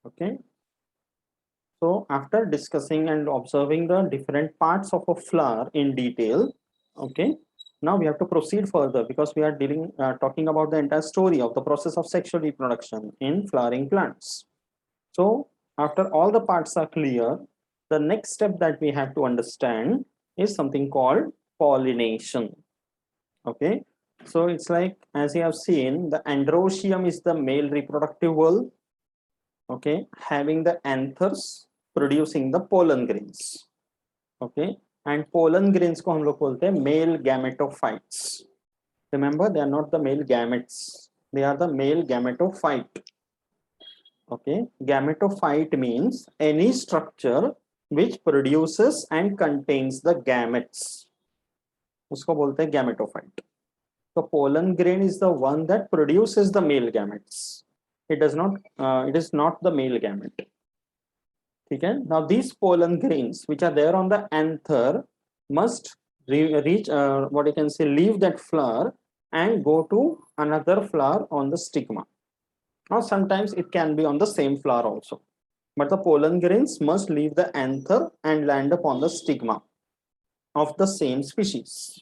Okay. So after discussing and observing the different parts of a flower in detail, okay, now we have to proceed further because we are talking about the entire story of the process of sexual reproduction in flowering plants. So after all the parts are clear, the next step that we have to understand is something called pollination. Okay, so it's like, as you have seen, the androecium is the male reproductive whorl, okay, having the anthers producing the pollen grains. Okay, and pollen grains को हम लोग बोलते हैं male gametophytes. Remember, they are not the male gametes, they are the male gametophyte. Okay, gametophyte means any structure which produces and contains the gametes, उसको बोलते हैं gametophyte. So pollen grain is the one that produces the male gametes. It does not it is not the male gamete. Okay, now these pollen grains which are there on the anther must reach what you can say, leave that flower and go to another flower on the stigma, or sometimes it can be on the same flower also, but the pollen grains must leave the anther and land upon the stigma of the same species.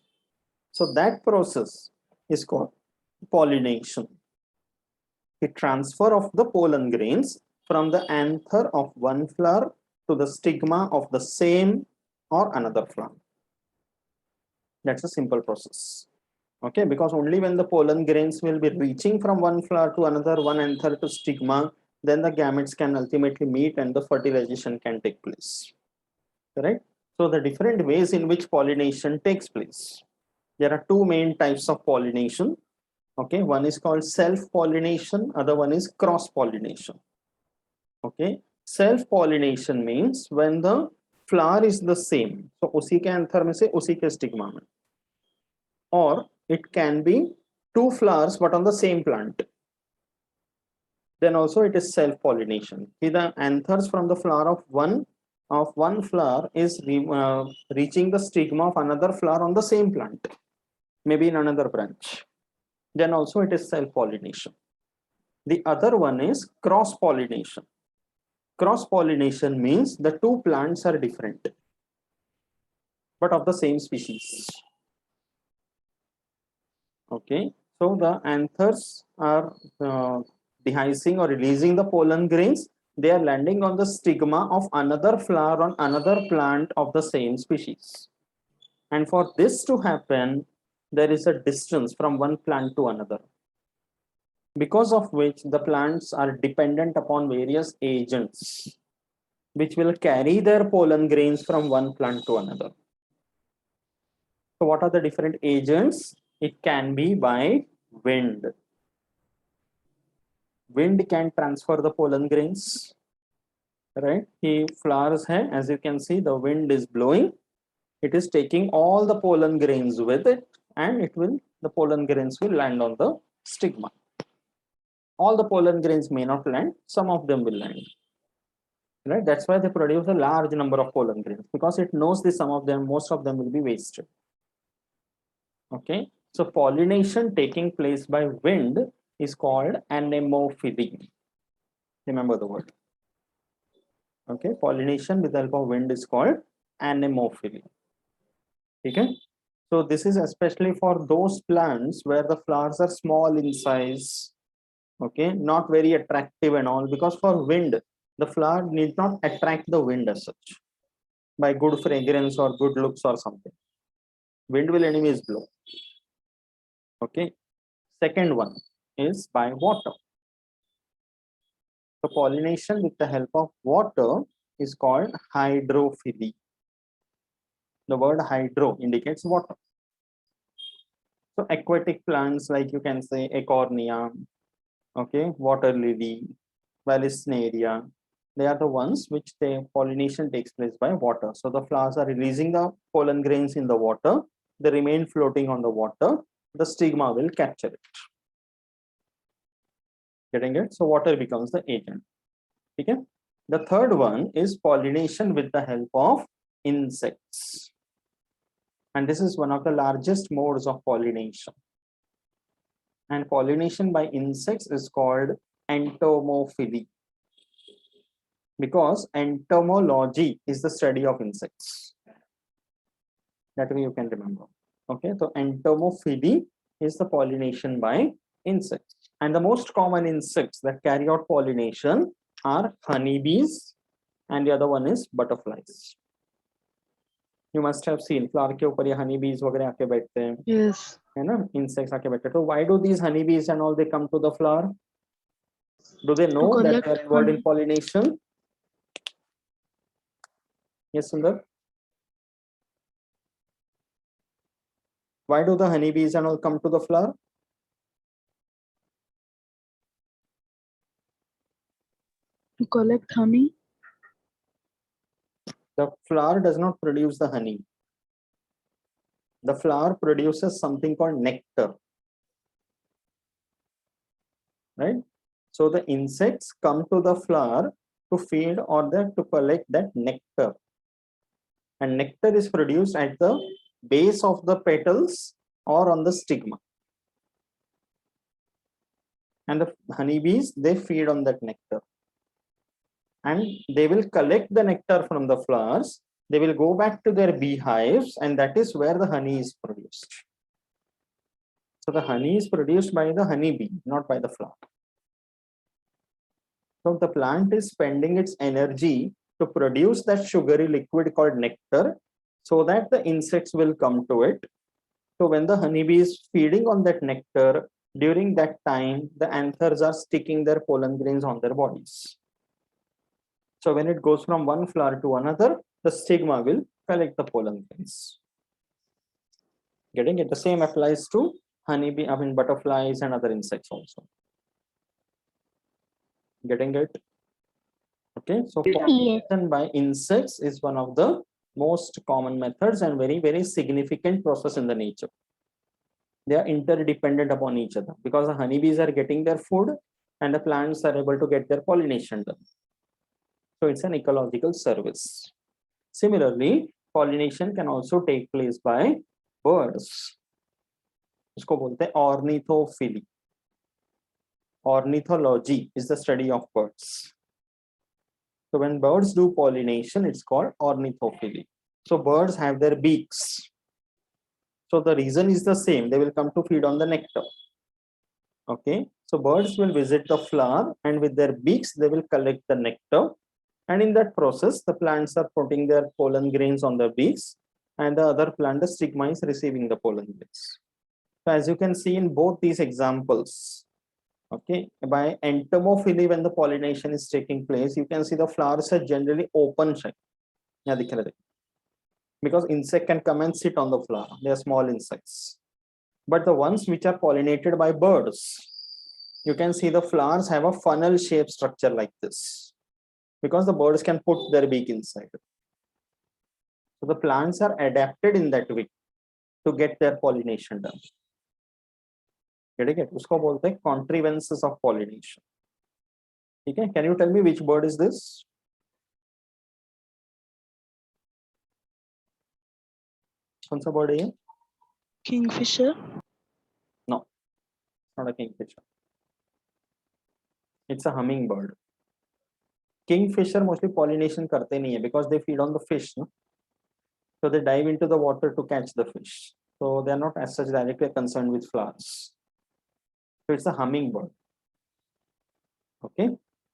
So that process is called pollination. The transfer of the pollen grains from the anther of one flower to the stigma of the same or another flower. That's a simple process. Okay, because only when the pollen grains will be reaching from one flower to another, one anther to stigma, then the gametes can ultimately meet and the fertilization can take place. Correct? So the different ways in which pollination takes place. There are two main types of pollination. Okay, one is called self-pollination, other one is cross-pollination. Okay, self-pollination means when the flower is the same, so उसी के anther में से उसी के stigma में, or it can be two flowers but on the same plant, then also it is self-pollination. The anthers from the flower of one flower is reaching the stigma of another flower on the same plant, maybe in another branch, then also it is self-pollination. The other one is cross-pollination. Cross-pollination means the two plants are different but of the same species. Okay, so the anthers are dehiscing or releasing the pollen grains. They are landing on the stigma of another flower on another plant of the same species. And for this to happen, there is a distance from one plant to another, because of which the plants are dependent upon various agents which will carry their pollen grains from one plant to another. So what are the different agents? It can be by wind. Wind can transfer the pollen grains, right? The flowers hai, as you can see, the wind is blowing. It is taking all the pollen grains with it, and the pollen grains will land on the stigma. All the pollen grains may not land, some of them will land. Right? That's why they produce a large number of pollen grains, because it knows that some of them, most of them will be wasted. Okay, so pollination taking place by wind is called anemophily. Remember the word. Okay, pollination with the help of wind is called anemophily. Okay, so this is especially for those plants where the flowers are small in size. Okay, not very attractive and all, because for wind, the flower need not attract the wind as such by good fragrance or good looks or something. Wind will anyways blow. Okay, second one is by water. So pollination with the help of water is called hydrophily. The word hydro indicates water. So aquatic plants, like you can say Acornia, okay, water lily, Vallisneria, they are the ones which the pollination takes place by water. So the flowers are releasing the pollen grains in the water, they remain floating on the water, the stigma will capture it. Getting it? So water becomes the agent. Okay. The third one is pollination with the help of insects. And this is one of the largest modes of pollination. And pollination by insects is called entomophily. because entomology is the study of insects. That way you can remember. Okay, so entomophily is the pollination by insects. And the most common insects that carry out pollination are honeybees, and the other one is butterflies. You must have seen flower के ऊपर ये honeybees वगैरह आके बैठते हैं. Yes. है ना, insects आके बैठते हैं. So why do these honeybees and all they come to the flower? Do they know that they are involved in pollination? Yes, Sundar. Why do the honeybees and all come to the flower? To collect honey. The flower does not produce the honey. The flower produces something called nectar. Right? So the insects come to the flower to feed or to collect that nectar. And nectar is produced at the base of the petals or on the stigma. And the honeybees, they feed on that nectar. And they will collect the nectar from the flowers. They will go back to their beehives, and that is where the honey is produced. So the honey is produced by the honeybee, not by the flower. So the plant is spending its energy to produce that sugary liquid called nectar so that the insects will come to it. So when the honeybee is feeding on that nectar, during that time, the anthers are sticking their pollen grains on their bodies. So when it goes from one flower to another, the stigma will collect the pollen grains. Getting it? The same applies to honeybee, butterflies and other insects also. Getting it? Okay, so pollination by insects is one of the most common methods and very, very significant process in the nature. They are interdependent upon each other because the honeybees are getting their food and the plants are able to get their pollination done. So it's an ecological service. Similarly, pollination can also take place by birds. उसको बोलते हैं ornithophilia. Ornithology is the study of birds. So when birds do pollination, it's called ornithophilia. So birds have their beaks. So the reason is the same. They will come to feed on the nectar. Okay. So birds will visit the flower and with their beaks, they will collect the nectar. And in that process, the plants are putting their pollen grains on their beaks and the other plant, the stigma, is receiving the pollen grains. So as you can see in both these examples, okay, by entomophily, when the pollination is taking place, you can see the flowers are generally open shape. Because insect can come and sit on the flower. They are small insects. But the ones which are pollinated by birds, you can see the flowers have a funnel shape structure like this. Because the birds can put their beak inside. So the plants are adapted in that way to get their pollination done. Getting it? Usko bolte hain contrivances of pollination. Okay, can you tell me which bird is this? कौन सा bird है ये? Kingfisher. No, not a kingfisher. It's a hummingbird. Kingfisher mostly pollination करते नहीं है because they feed on the fish. No? So they dive into the water to catch the fish. So they are not as such directly concerned with flowers. So it's a hummingbird. Okay.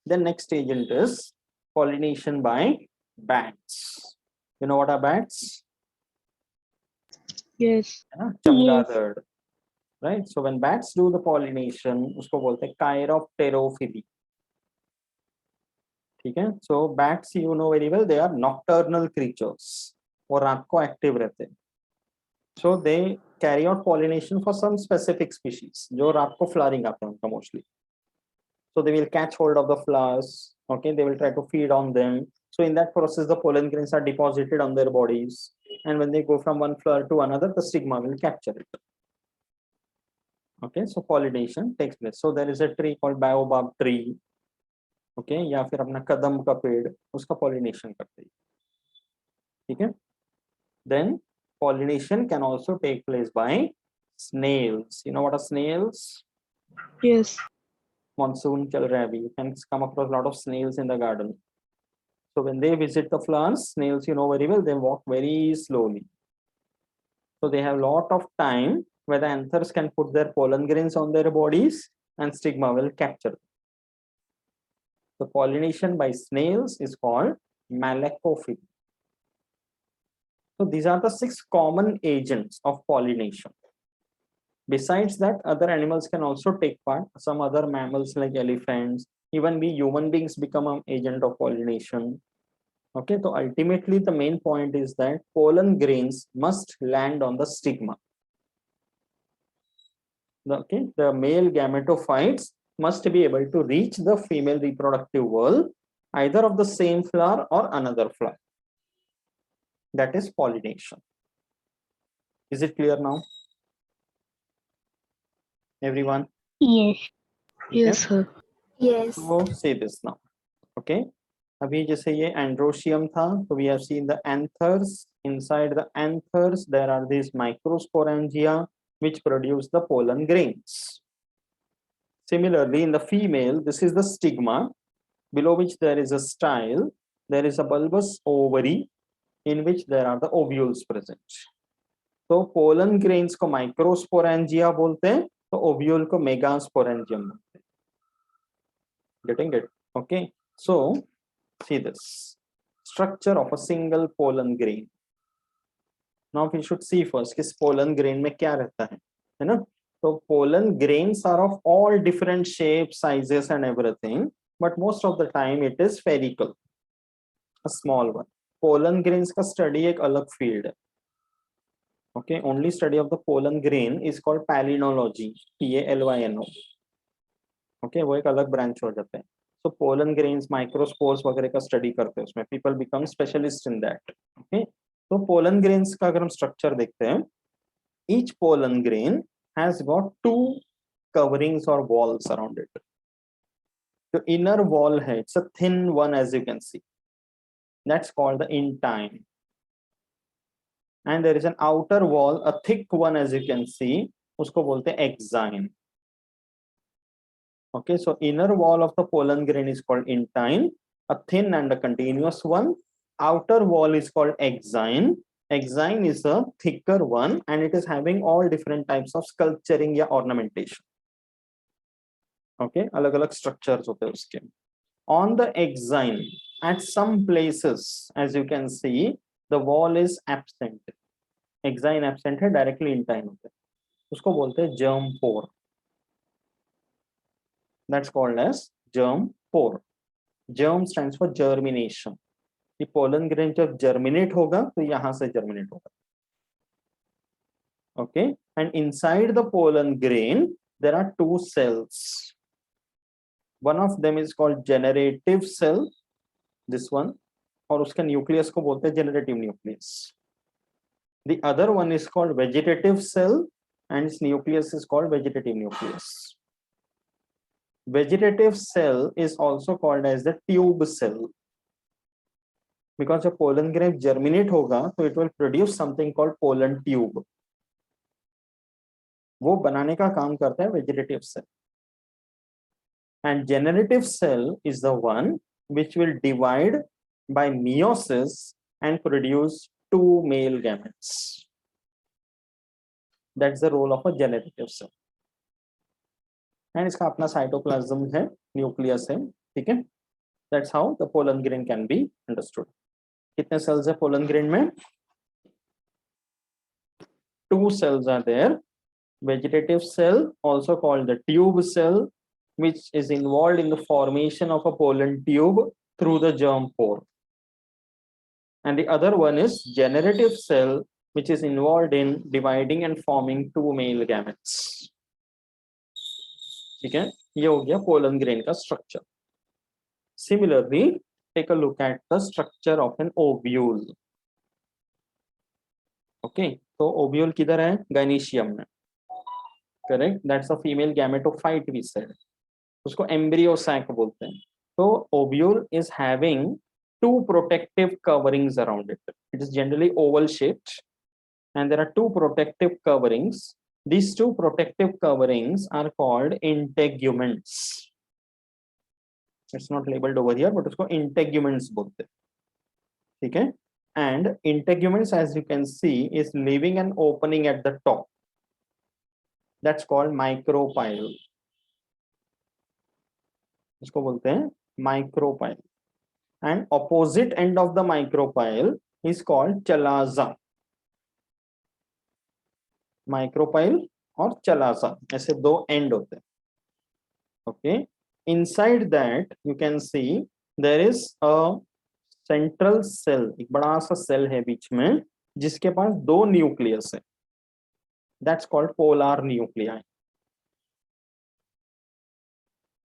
The next agent is pollination by bats. You know what are bats? Yes. Chamgaddar. Right. So when bats do the pollination, उसको बोलते हैं chiropterophily. Okay. So bats, you know very well, they are nocturnal creatures. और रात को active रहते हैं. So they carry out pollination for some specific species. जो रात को flowering आते हैं उनका mostly. So they will catch hold of the flowers. Okay, they will try to feed on them. So in that process, the pollen grains are deposited on their bodies. And when they go from one flower to another, the stigma will capture it. Okay, so pollination takes place. So there is a tree called baobab tree. Okay, या फिर अपना कदम का पेड़, उसका pollination करते हैं. ठीक है? Then pollination can also take place by snails. You know what are snails? Yes. Monsoon chal raha hai abhi. You can come across a lot of snails in the garden. So when they visit the flowers, snails, you know very well, they walk very slowly. So they have a lot of time where the anthers can put their pollen grains on their bodies and stigma will capture them. The pollination by snails is called malacophy. So these are the 6 common agents of pollination. Besides that, other animals can also take part. Some other mammals like elephants, even we human beings become an agent of pollination. Okay, so ultimately the main point is that pollen grains must land on the stigma. The male gametophytes must be able to reach the female reproductive wall, either of the same flower or another flower. That is pollination. Is it clear now, everyone? Yes. Yes, sir. Yes. So say this now. Okay, अभी जैसे ये androecium था, so we have seen the anthers. Inside the anthers there are these microsporangia which produce the pollen grains. Similarly, in the female, this is the stigma, below which there is a style. There is a bulbous ovary in which there are the ovules present. तो pollen grains को microsporangia बोलते हैं, तो ovule को megasporangium बोलते हैं. Getting it? Okay. So see this structure of a single pollen grain. Now we should see first किस pollen grain में क्या रहता है ना? So pollen grains are of all different shapes, sizes and everything, but most of the time it is spherical, a small one. Pollen grains का study एक अलग field है. Okay, only study of the pollen grain is called palynology, PALYNO. Okay, वो एक अलग branch हो जाते हैं. So pollen grains, microspores वगैरह का study करते हैं उसमें. People become specialist in that. Okay, तो pollen grains का अगर हम structure देखते हैं, each pollen grain has got 2 coverings or walls around it. The inner wall है, it's a thin one as you can see. That's called the intine. And there is an outer wall, a thick one as you can see, उसको बोलते हैं exine. Okay, so inner wall of the pollen grain is called intine, a thin and a continuous one. Outer wall is called exine. Exine is a thicker one and it is having all different types of sculpturing या ornamentation. Okay, अलग अलग structures होते हैं उसके. On the exine, at some places, as you can see, the wall is absent. Exine absent है, directly intine होते हैं. उसको बोलते हैं germ pore. That's called as germ pore. Germ stands for germination. The pollen grain जब germinate होगा तो यहाँ से germinate होगा. Okay, and inside the pollen grain there are 2 cells. One of them is called generative cell, this one, और उसके nucleus को बोलते हैं generative nucleus. The other one is called vegetative cell and its nucleus is called vegetative nucleus. Vegetative cell is also called as the tube cell because the pollen grain germinate होगा तो it will produce something called pollen tube. वो बनाने का काम करता है vegetative cell. And generative cell is the one which will divide by meiosis and produce 2 male gametes. That's the role of a generative cell. And इसका अपना cytoplasm है, nucleus है, ठीक है? That's how the pollen grain can be understood. कितने cells है pollen grain में? 2 cells are there. Vegetative cell, also called the tube cell, which is involved in the formation of a pollen tube through the germ pore. And the other one is generative cell, which is involved in dividing and forming 2 male gametes. ठीक है, ये हो गया pollen grain का structure. Similarly, take a look at the structure of an ovule. Okay, so ovule किधर है? Gynoecium में. Correct, that's a female gametophyte we said. उसको embryo sac बोलते हैं. So ovule is having 2 protective coverings around it. It is generally oval shaped and there are 2 protective coverings. These 2 protective coverings are called integuments. It's not labelled over here, but उसको integuments बोलते हैं, ठीक है। And integuments as you can see is living an opening at the top, that's called micropyle, इसको बोलते हैं micropyle. And opposite end of the micropyle is called chalaza. Micropyle और chalaza ऐसे दो एंड होते हैं, okay. Inside that you can see there is a central cell, एक बड़ा सा सेल है बीच में जिसके पास दो न्यूक्लियस है, that's called polar nuclei,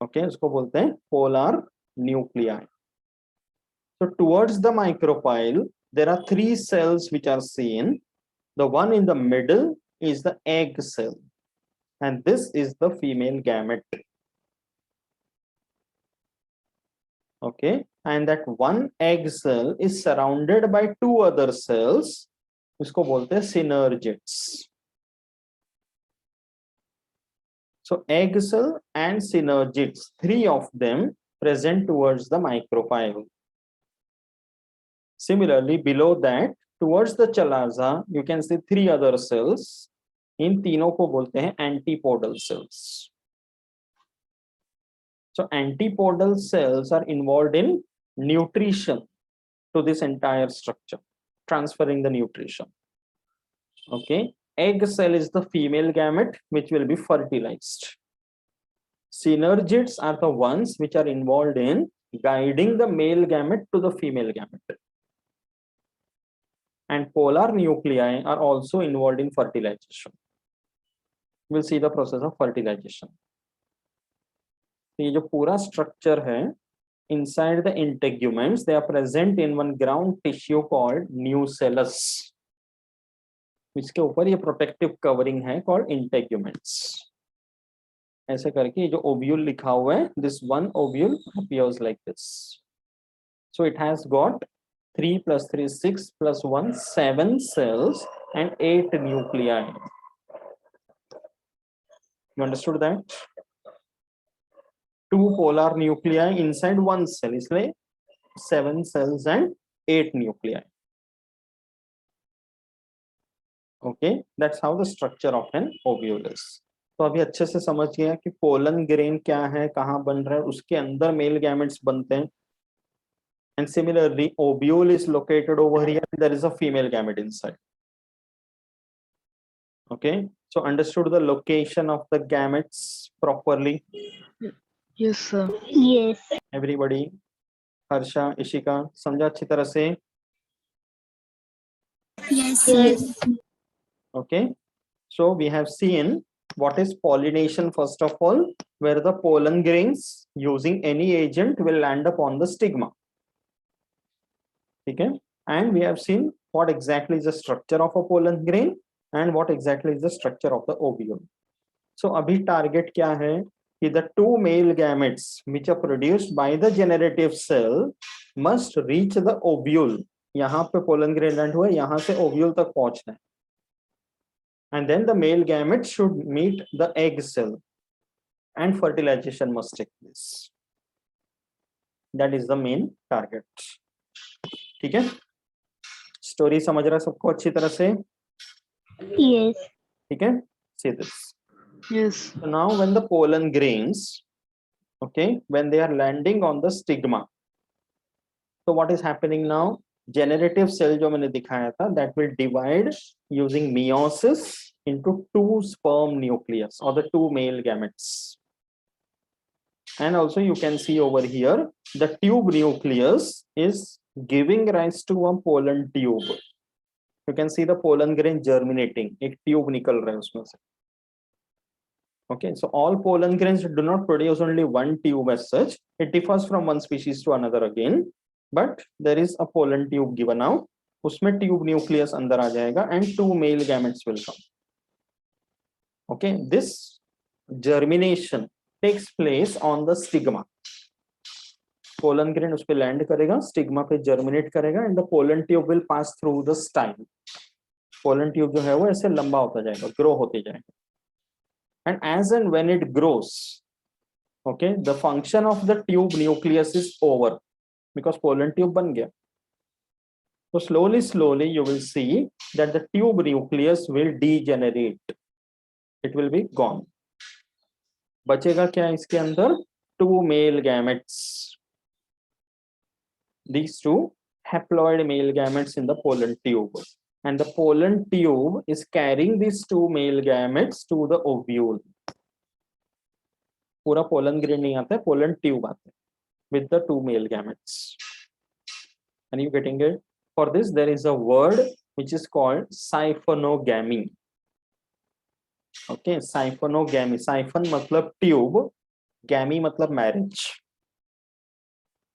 okay, उसको बोलते हैं polar nuclei. So towards the micropyle, there are three cells which are seen. The one in the middle is the egg cell, and this is the female gamete. Okay, and that one egg cell is surrounded by two other cells. इसको बोलते हैं synergids. So egg cell and synergids, three of them present towards the micropyle. Similarly, below that, towards the chalaza, you can see three other cells. इन तीनों को बोलते हैं antipodal cells. So antipodal cells are involved in nutrition to this entire structure, transferring the nutrition. Okay, egg cell is the female gamete which will be fertilized. Synergids are the ones which are involved in guiding the male gamete to the female gamete. And polar nuclei are also involved in fertilization. We'll see the process of fertilization. तो ये जो पूरा structure है, inside the integuments, they are present in one ground tissue called nucellus. इसके ऊपर ये protective covering है called integuments. ऐसे करके ये जो ओव्यूल लिखा हुआ है, this one ovule appears like this. So it has got 3 plus 3 6 plus 1 7 cells and 8 nuclei. You understood that? Two polar nuclei inside one cell, इसलिए 7 cells and 8 nuclei. Okay, that's how the structure of an ovule is. तो अभी अच्छे से समझ गया कि pollen grain क्या है, कहाँ बन रहा है, उसके अंदर मेल गैमेट्स बनते हैं. And similarly, ovule is located over here. There is a female gamete inside. Okay, so understood the location of the gametes properly? Yes, sir. Yes. Everybody, Harsha, Ishika, समझा अच्छी तरह से? Yes. Yes. Okay, so we have seen what is pollination first of all, where the pollen grains using any agent will land upon the stigma. Okay, and we have seen what exactly is the structure of a pollen grain and what exactly is the structure of the ovule. So abhi target kya hai ki the two male gametes which are produced by the generative cell must reach the ovule. Yahan pe pollen grain land hua hai, yahan se ovule tak pahunchna hai, and then the male gamete should meet the egg cell and fertilization must take place. That is the main target. ठीक है, story समझ रहा है सबको अच्छी तरह से? Yes. ठीक है, see this. Yes. So now when the pollen grains, okay, when they are landing on the stigma, so what is happening now? Generative cell जो मैंने दिखाया था, that will divide using meiosis into two sperm nucleus or the two male gametes. And also you can see over here the tube nucleus is giving rise to a pollen tube. You can see the pollen grain germinating, एक tube निकल रहा है उसमें से. Okay, so all pollen grains do not produce only one tube as such. It differs from one species to another again, but there is a pollen tube given out. उसमें tube nucleus अंदर आ जाएगा and two male gametes will come. Okay, this germination takes place on the stigma. Pollen grain उस पे land करेगा, stigma पे germinate करेगा, and the pollen tube will pass through the style. Pollen tube जो है वो ऐसे लंबा होता जाएगा, grow होते जाएगा. And as and when it grows, Okay, the function of the tube nucleus is over because pollen tube बन गया. So slowly you will see that the tube nucleus will degenerate. It will be gone. बचेगा क्या इसके अंदर? Two male gametes. These two haploid male gametes in the pollen tube. And the pollen tube is carrying these two male gametes to the ovule. पूरा pollen grain नहीं आता है, pollen tube आता है with the two male gametes. Are you getting it? For this there is a word which is called siphonogamy. Okay, siphonogamy. Siphon मतलब tube, gamy मतलब marriage.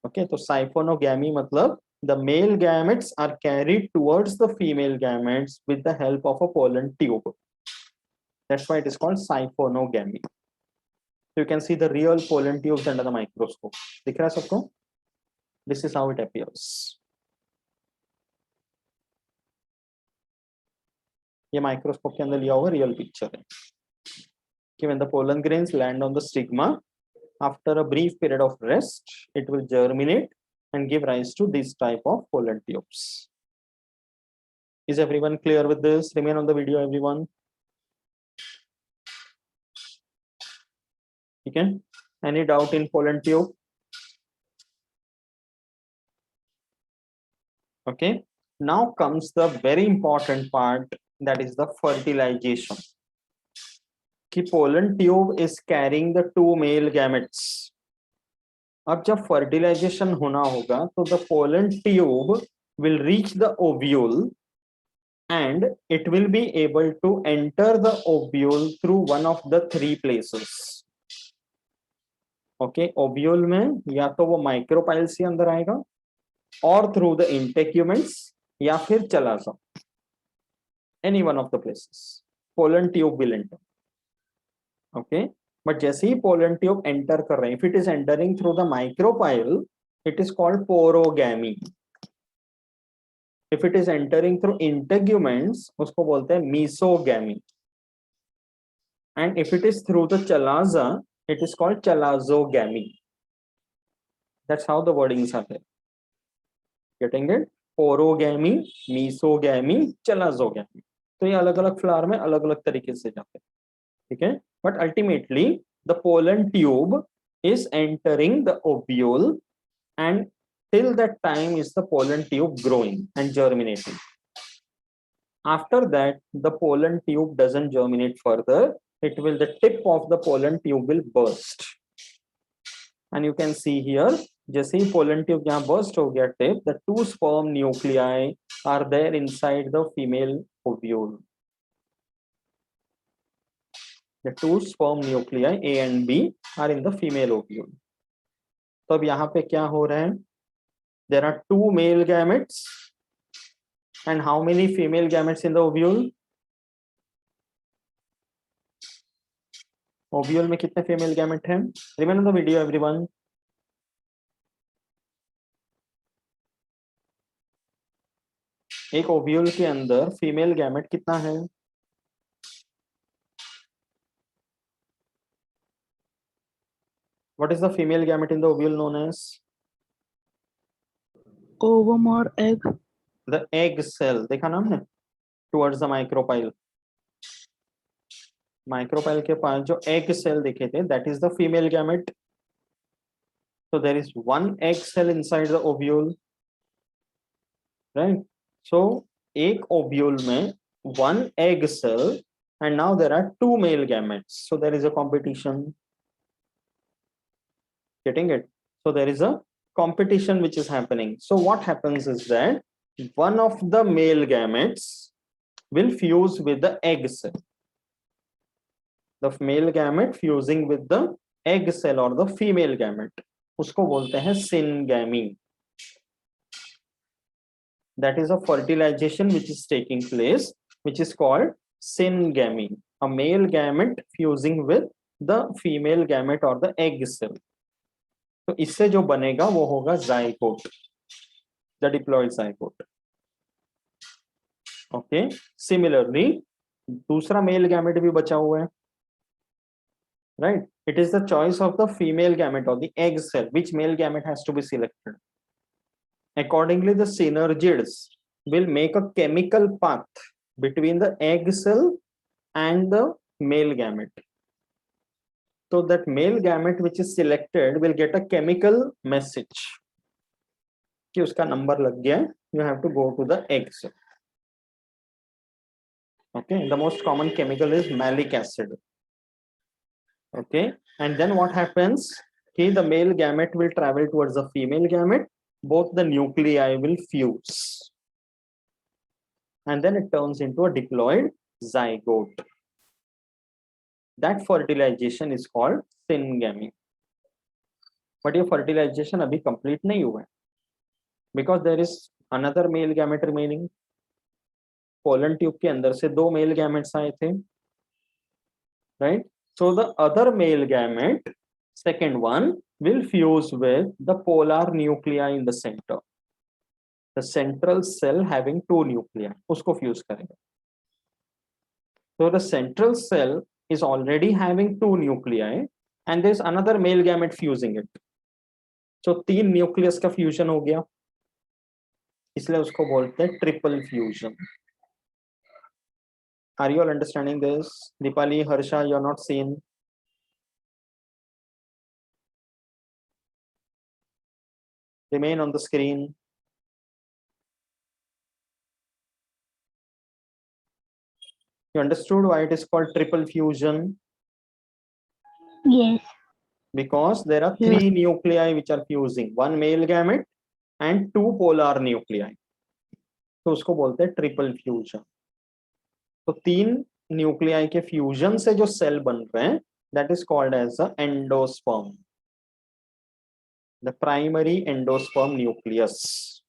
Okay, तो siphonogamy मतलब the male gametes are carried towards the female gametes with the help of a pollen tube. That's why it is called siphonogamy. So you can see the real pollen tubes under the microscope. दिख रहा है सबको? This is how it appears. ये microscope के अंदर लिया हुआ real picture है कि when the pollen grains land on the stigma, after a brief period of rest, it will germinate and give rise to this type of pollen tubes. Is everyone clear with this? Remain on the video, everyone. Okay. Any doubt in pollen tube? Okay. Now comes the very important part, that is the fertilization. कि pollen tube is carrying the two male gametes. अब जब fertilization होना होगा तो the pollen tube will reach the ovule and it will be able to enter the ovule through one of the three places. Okay, ovule में या तो वो micropyle से अंदर आएगा और through the integuments या फिर चला जा. Any one of the places pollen tube will enter. Okay, but जैसे ही pollen tube enter कर रहे हैं, if it is entering through the micropyle, it is called porogamy. If it is entering through integuments, उसको बोलते हैं mesogamy. And if it is through the chalaza, it is called chalazogamy. That's how the wordings are there. Getting it? Porogamy, mesogamy, chalazogamy. तो ये अलग-अलग flower में अलग-अलग तरीके से जाते हैं. ठीक है? But ultimately, the pollen tube is entering the ovule, and till that time is the pollen tube growing and germinating. After that, the pollen tube doesn't germinate further. The tip of the pollen tube will burst. And you can see here, जैसे ही pollen tube यहाँ burst हो गया tip, the two sperm nuclei are there inside the female ovule. The two sperm nuclei A and B are in the female ovule. तो अब यहाँ पे क्या हो रहा है? There are two male gametes and how many female gametes in the ovule? Ovule में कितने female gamete हैं? Remain on the video, everyone. एक ovule के अंदर female gamete कितना है? What is the female gamete in the ovule known as? Ovum or egg. The egg cell. देखा ना हमने? Towards the micropyle. Micropyle के पास जो egg cell दिखे थे, that is the female gamete. So there is one egg cell inside the ovule, right? So एक ovule में one egg cell, and now there are two male gametes. So there is a competition. Getting it? So there is a competition which is happening. So what happens is that one of the male gametes will fuse with the egg cell. The male gamete fusing with the egg cell or the female gamete, उसको बोलते हैं syngamy. That is a fertilization which is taking place, which is called syngamy. A male gamete fusing with the female gamete or the egg cell. तो इससे जो बनेगा वो होगा zygote, the diploid zygote. Okay. Similarly, दूसरा male gamete भी बचा हुआ है. right? It is the choice of the female gamete or the egg cell, which male gamete has to be selected. Accordingly, the synergids will make a chemical path between the egg cell and the male gamete. So that male gamete which is selected will get a chemical message कि उसका number लग गया, you have to go to the egg cell. Okay, the most common chemical is malic acid. Okay, and then what happens? Okay, the male gamete will travel towards the female gamete, both the nuclei will fuse, and then it turns into a diploid zygote. That fertilization is called syngamy. But your fertilization abhi complete nahi hua hai, because there is another male gamete remaining. Pollen tube के अंदर से 2 male gametes आए थे, right? So the other male gamete, second one, will fuse with the polar nuclei in the center. The central cell having 2 nuclei, उसको fuse करेगा. So the central cell is already having 2 nuclei, and there's another male gamete fusing it. So 3 nucleus का fusion हो गया, इसलिए उसको बोलते हैं triple fusion. Are you all understanding this? Dipali, Harsha, you're not seen. Remain on the screen. You understood why it is called triple fusion? Yes. Because there are 3 nuclei which are fusing, 1 male gamete and 2 polar nuclei. तो उसको बोलते हैं triple fusion. तो 3 nuclei के fusion से जो cell बन रहे हैं, that is called as a endosperm, the primary endosperm nucleus.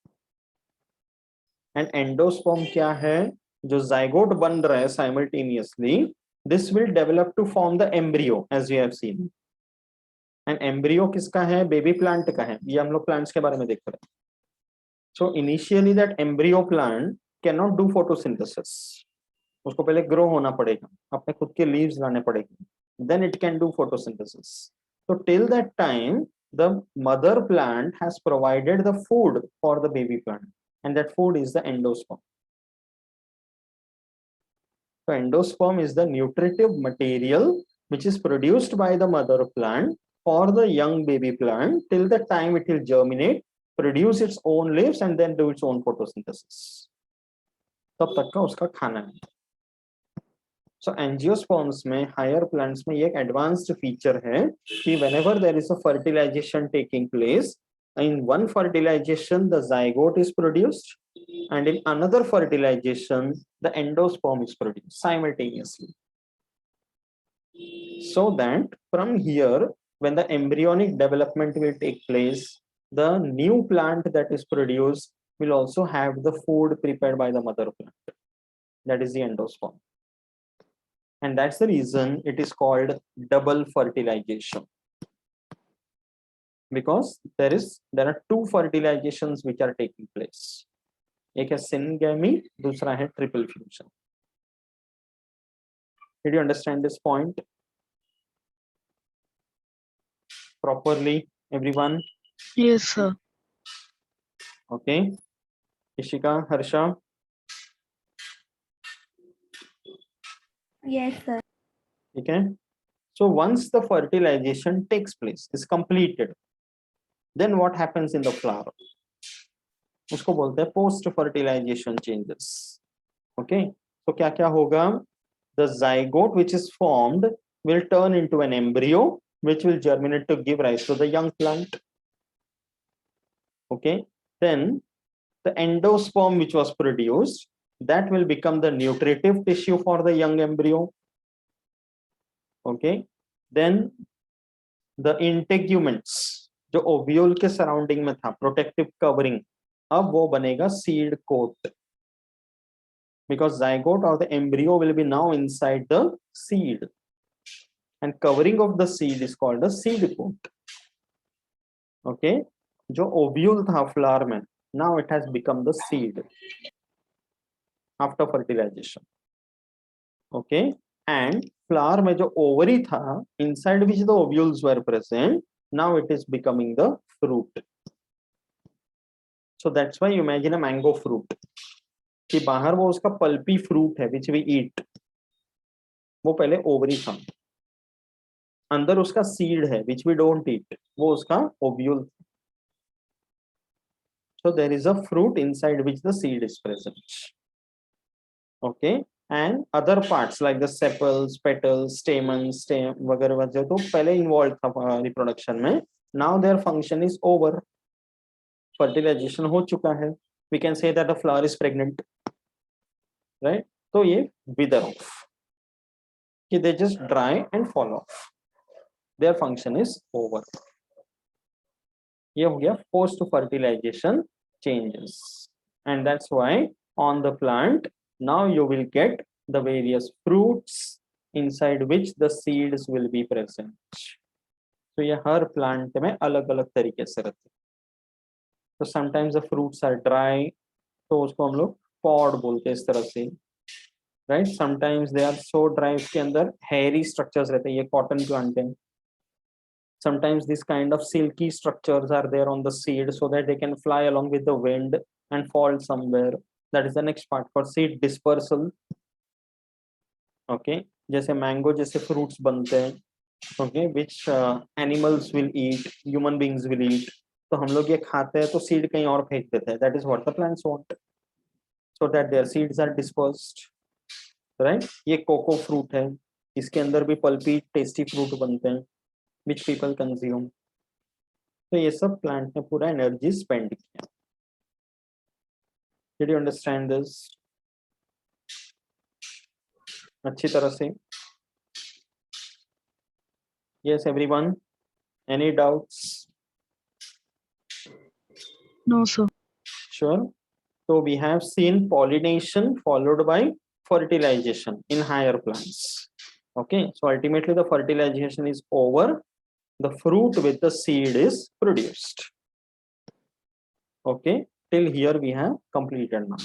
And endosperm क्या है? जो zygote बन रहा है simultaneously, this will develop to form the embryo, as we have seen. And embryo किसका है? Baby plant का है. ये हम लोग plants के बारे में देख रहे हैं. So initially that embryo plant cannot do photosynthesis. उसको पहले grow होना पड़ेगा, अपने खुद के leaves लाने पड़ेंगे. Then it can do photosynthesis. So till that time, the mother plant has provided the food for the baby plant, and that food is the endosperm. So endosperm is the nutritive material which is produced by the mother plant for the young baby plant till the time it will germinate, produce its own leaves, and then do its own photosynthesis. तब तक का उसका खाना है. So angiosperms में, higher plants में, ये एक advanced feature है कि whenever there is a fertilization taking place, in one fertilization the zygote is produced, and in another fertilization the endosperm is produced simultaneously. So that from here, when the embryonic development will take place, the new plant that is produced will also have the food prepared by the mother plant. That is the endosperm. And that's the reason it is called double fertilization. Because there are 2 fertilizations which are taking place. एक है syngamy, दूसरा है triple fusion. Did you understand this point properly, everyone? Yes, sir. Okay. Ishika, Harsha. Yes, sir. Okay. So once the fertilization takes place, is completed, then what happens in the flower? उसको बोलते हैं post fertilization changes. Okay. So क्या क्या होगा? The zygote which is formed will turn into an embryo which will germinate to give rise to the young plant. Okay. Then the endosperm which was produced, that will become the nutritive tissue for the young embryo. Okay. Then the integuments, जो ovule के surrounding में था, protective covering, अब वो बनेगा seed coat, because zygote or the embryo will be now inside the seed, and covering of the seed is called the seed coat. Okay. जो ovule था flower में, now it has become the seed after fertilization. Okay. and flower में जो ovary था, inside which the ovules were present, now it is becoming the fruit. So that's why you imagine a mango fruit कि बाहर वो उसका pulpy fruit है which we eat, वो पहले ovary था, अंदर उसका seed है which we don't eat, वो उसका ovule. So there is a fruit inside which the seed is present. Okay, and other parts like the sepals, petals, stamens, stem वगैरह वगैरह तो पहले involved था reproduction में. Now their function is over. Fertilization हो चुका है. We can say that the flower is pregnant, right? तो ये wither off. कि they just dry and fall off. Their function is over. ये हो गया post fertilization changes, and that's why on the plant now you will get the various fruits inside which the seeds will be present. तो ये हर plant में अलग अलग तरीके से रहते हैं. तो sometimes the fruits are dry, तो उसको हम लोग pod बोलते हैं इस तरह से, right? Sometimes they are so dry उसके अंदर hairy structures रहते हैं, ये cotton plant है. Sometimes this kind of silky structures are there on the seed so that they can fly along with the wind and fall somewhere. That is the next part for seed dispersal. Okay, जैसे mango जैसे fruits बनते हैं, okay, which animals will eat, human beings will eat. तो हम लोग ये खाते हैं तो seed कहीं और फेंक देते हैं. That is what the plants want, so that their seeds are dispersed, right? ये cocoa fruit है, इसके अंदर भी pulpy tasty fruit बनते हैं which people consume. तो ये सब प्लांट ने पूरा एनर्जी स्पेंड किया. Did you understand this? अच्छी तरह से? Yes, everyone. Any doubts? No, sir. Sure. So we have seen pollination followed by fertilization in higher plants. Okay, so ultimately the fertilization is over. The fruit with the seed is produced. Okay, till here we have completed now.